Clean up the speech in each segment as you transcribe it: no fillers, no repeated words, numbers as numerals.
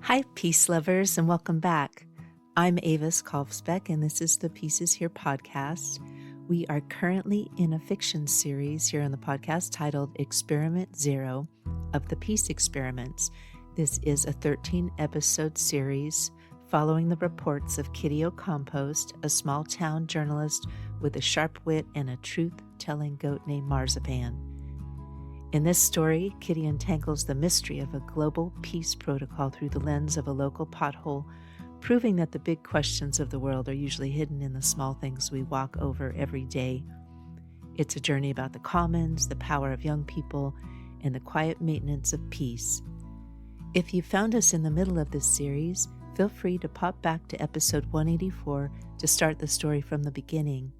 Hi, peace lovers, and welcome back. I'm Avis Kalfsbeck, and this is the Pieces Here podcast. We are currently in a fiction series here on the podcast titled Experiment Zero of the Peace Experiments. This is a 13-episode series following the reports of Kitty O'Compost, a small-town journalist with a sharp wit and a truth-telling goat named Marzipan. In this story, Kitty untangles the mystery of a global peace protocol through the lens of a local pothole, proving that the big questions of the world are usually hidden in the small things we walk over every day. It's a journey about the commons, the power of young people, and the quiet maintenance of peace. If you found us in the middle of this series, feel free to pop back to episode 184 to start the story from the beginning.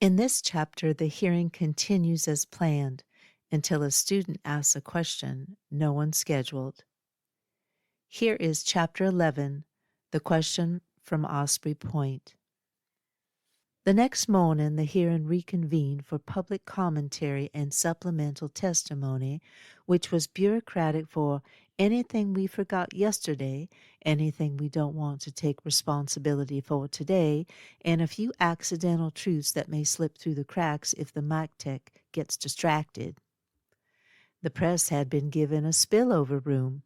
In this chapter, the hearing continues as planned until a student asks a question no one scheduled. Here is Chapter 11, The Question from Osprey Point. The next morning, the hearing reconvened for public commentary and supplemental testimony, which was bureaucratic for anything we forgot yesterday, anything we don't want to take responsibility for today, and a few accidental truths that may slip through the cracks if the mic tech gets distracted. The press had been given a spillover room,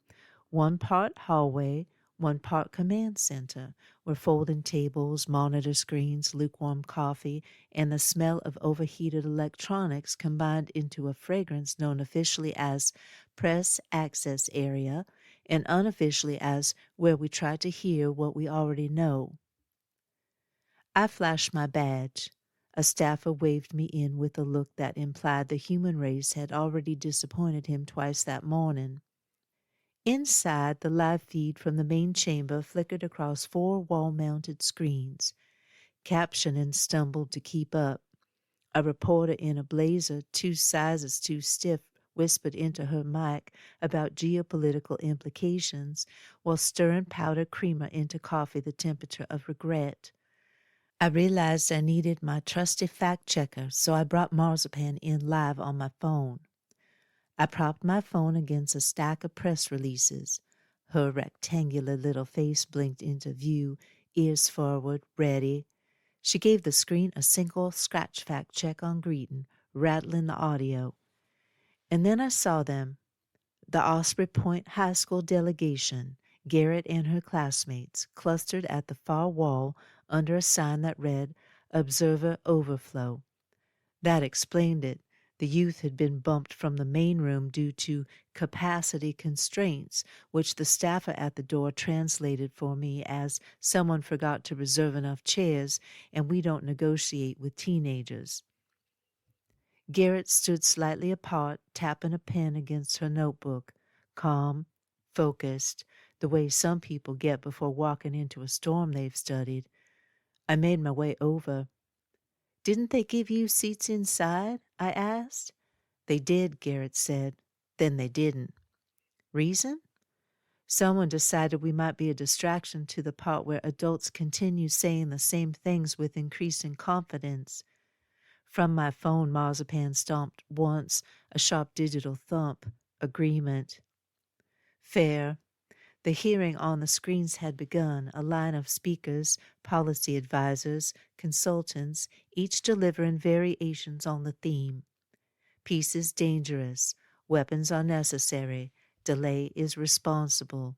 one part hallway, one part command center, where folding tables, monitor screens, lukewarm coffee, and the smell of overheated electronics combined into a fragrance known officially as Press Access Area and unofficially as where we try to hear what we already know. I flashed my badge. A staffer waved me in with a look that implied the human race had already disappointed him twice that morning. Inside, the live feed from the main chamber flickered across 4 wall-mounted screens. Captioning stumbled to keep up. A reporter in a blazer 2 sizes too stiff whispered into her mic about geopolitical implications while stirring powdered creamer into coffee the temperature of regret. I realized I needed my trusty fact-checker, so I brought Marzipan in live on my phone. I propped my phone against a stack of press releases. Her rectangular little face blinked into view, ears forward, ready. She gave the screen a single scratch fact check on greeting, rattling the audio. And then I saw them. The Osprey Point High School delegation, Garrett and her classmates, clustered at the far wall under a sign that read, Observer Overflow. That explained it. The youth had been bumped from the main room due to capacity constraints, which the staffer at the door translated for me as someone forgot to reserve enough chairs and we don't negotiate with teenagers. Garrett stood slightly apart, tapping a pen against her notebook, calm, focused, the way some people get before walking into a storm they've studied. I made my way over. Didn't they give you seats inside? I asked. They did, Garrett said. Then they didn't. Reason? Someone decided we might be a distraction to the part where adults continue saying the same things with increasing confidence. From my phone, Marzipan stomped once, a sharp digital thump. Agreement. Fair. The hearing on the screens had begun, a line of speakers, policy advisors, consultants, each delivering variations on the theme. Peace is dangerous. Weapons are necessary. Delay is responsible.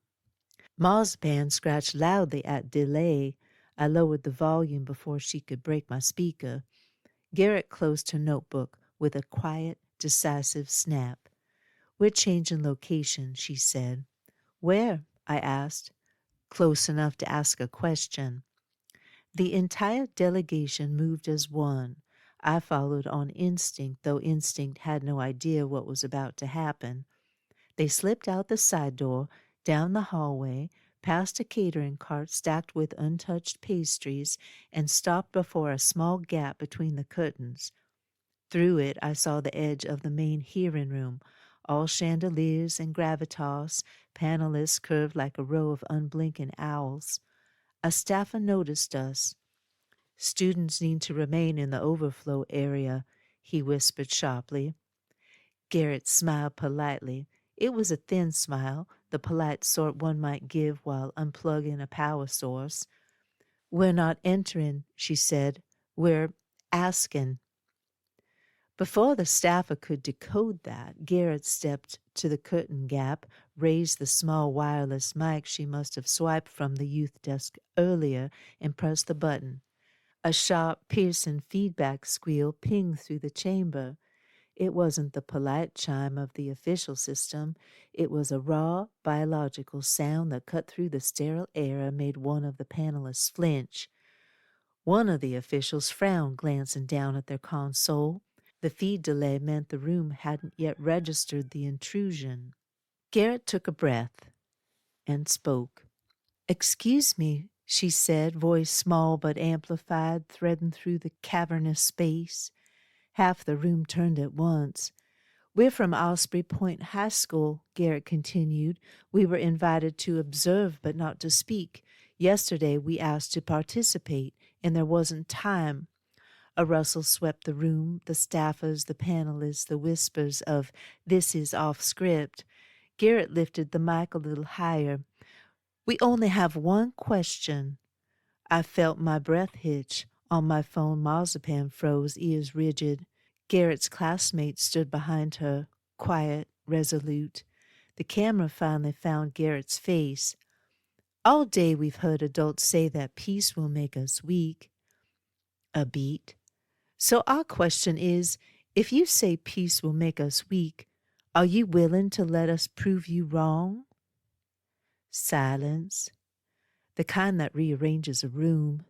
Marzipan scratched loudly at delay. I lowered the volume before she could break my speaker. Garrett closed her notebook with a quiet, decisive snap. We're changing location, she said. Where? I asked. Close enough to ask a question. The entire delegation moved as one. I followed on instinct, though instinct had no idea what was about to happen. They slipped out the side door, down the hallway, past a catering cart stacked with untouched pastries, and stopped before a small gap between the curtains. Through it I saw the edge of the main hearing room, all chandeliers and gravitas, panelists curved like a row of unblinking owls. A staffer noticed us. Students need to remain in the overflow area, he whispered sharply. Garrett smiled politely. It was a thin smile, the polite sort one might give while unplugging a power source. "We're not entering," she said. "We're asking." Before the staffer could decode that, Garrett stepped to the curtain gap, raised the small wireless mic she must have swiped from the youth desk earlier, and pressed the button. A sharp, piercing feedback squeal pinged through the chamber. It wasn't the polite chime of the official system. It was a raw, biological sound that cut through the sterile air and made one of the panelists flinch. One of the officials frowned, glancing down at their console. The feed delay meant the room hadn't yet registered the intrusion. Garrett took a breath and spoke. "Excuse me," she said, voice small but amplified, threading through the cavernous space. Half the room turned at once. "We're from Osprey Point High School," Garrett continued. "We were invited to observe but not to speak. Yesterday we asked to participate, and there wasn't time." A rustle swept the room, the staffers, the panelists, the whispers of "this is off script." Garrett lifted the mic a little higher. "We only have one question." I felt my breath hitch. On my phone, Marzipan froze, ears rigid. Garrett's classmate stood behind her, quiet, resolute. The camera finally found Garrett's face. "All day we've heard adults say that peace will make us weak." A beat. "So our question is, if you say peace will make us weak, are you willing to let us prove you wrong?" Silence. The kind that rearranges a room.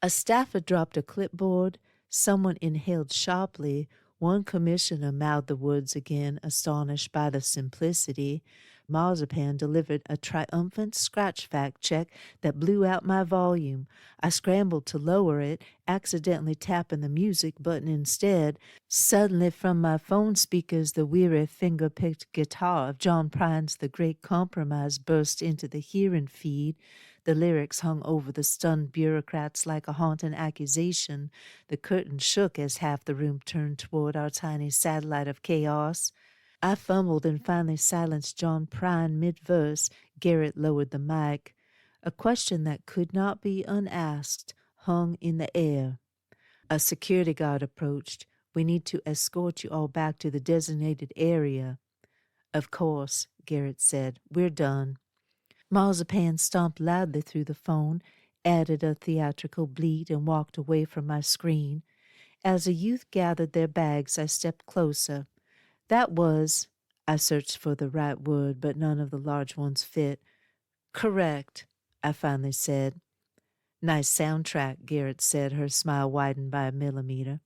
A staffer dropped a clipboard. Someone inhaled sharply. One commissioner mouthed the words again, astonished by the simplicity. Marzipan delivered a triumphant scratch fact check that blew out my volume. I scrambled to lower it, accidentally tapping the music button instead. Suddenly from my phone speakers the weary finger-picked guitar of John Prine's The Great Compromise burst into the hearing feed. The lyrics hung over the stunned bureaucrats like a haunting accusation. The curtain shook as half the room turned toward our tiny satellite of chaos. I fumbled and finally silenced John Prine mid-verse. Garrett lowered the mic. A question that could not be unasked hung in the air. A security guard approached. "We need to escort you all back to the designated area." "Of course," Garrett said. "We're done." Marzipan stomped loudly through the phone, added a theatrical bleat, and walked away from my screen. As the youth gathered their bags, I stepped closer. "That was—" I searched for the right word, but none of the large ones fit. "Correct," I finally said. "Nice soundtrack," Garrett said, her smile widened by a millimeter.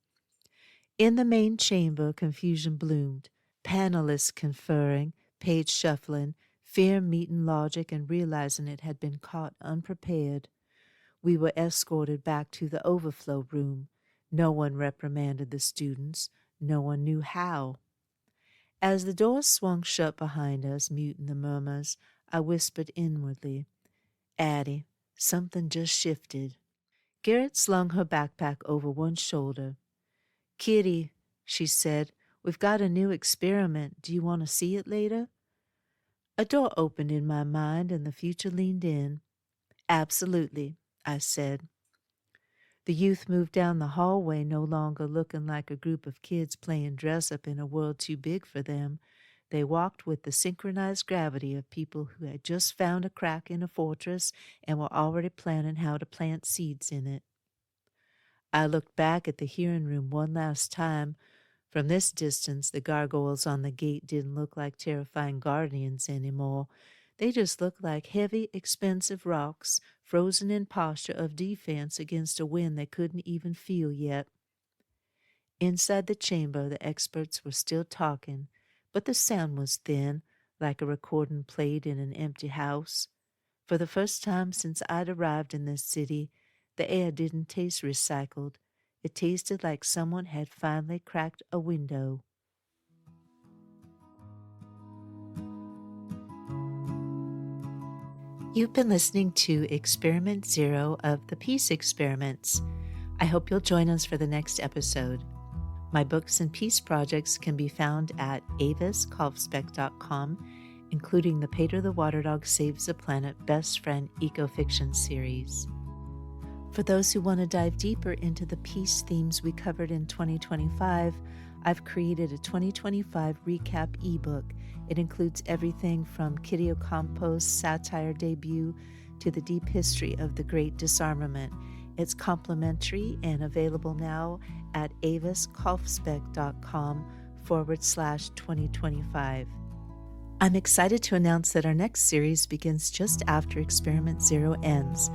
In the main chamber, confusion bloomed. Panelists conferring, page shuffling, fear meeting logic and realizing it had been caught unprepared. We were escorted back to the overflow room. No one reprimanded the students. No one knew how. As the door swung shut behind us, muting the murmurs, I whispered inwardly, "Addie, something just shifted." Garrett slung her backpack over one shoulder. "Kitty," she said, "we've got a new experiment. Do you want to see it later?" A door opened in my mind and the future leaned in. "Absolutely," I said. The youth moved down the hallway, no longer looking like a group of kids playing dress-up in a world too big for them. They walked with the synchronized gravity of people who had just found a crack in a fortress and were already planning how to plant seeds in it. I looked back at the hearing room one last time. From this distance, the gargoyles on the gate didn't look like terrifying guardians anymore. They just looked like heavy, expensive rocks, frozen in posture of defense against a wind they couldn't even feel yet. Inside the chamber, the experts were still talking, but the sound was thin, like a recording played in an empty house. For the first time since I'd arrived in this city, the air didn't taste recycled. It tasted like someone had finally cracked a window. You've been listening to Experiment 0 of the Peace Experiments. I hope you'll join us for the next episode. My books and peace projects can be found at aviskolfsbeck.com, including the Pater the Water Dog Saves the Planet Best Friend Eco-Fiction series. For those who want to dive deeper into the peace themes we covered in 2025, I've created a 2025 recap ebook. It includes everything from Kitty Ocampo's satire debut to the deep history of the Great Disarmament. It's complimentary and available now at aviskolfsbeck.com/2025. I'm excited to announce that our next series begins just after Experiment 0 ends.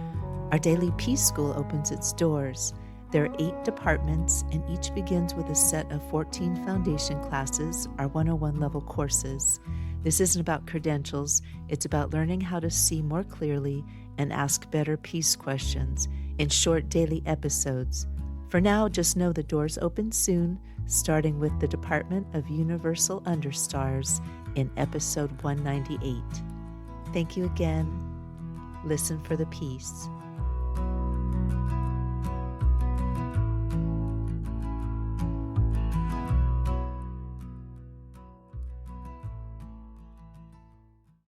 Our daily Peace School opens its doors. There are 8 departments, and each begins with a set of 14 foundation classes, our 101 level courses. This isn't about credentials, it's about learning how to see more clearly and ask better peace questions in short daily episodes. For now, just know the doors open soon, starting with the Department of Universal Understars in episode 198. Thank you again. Listen for the peace.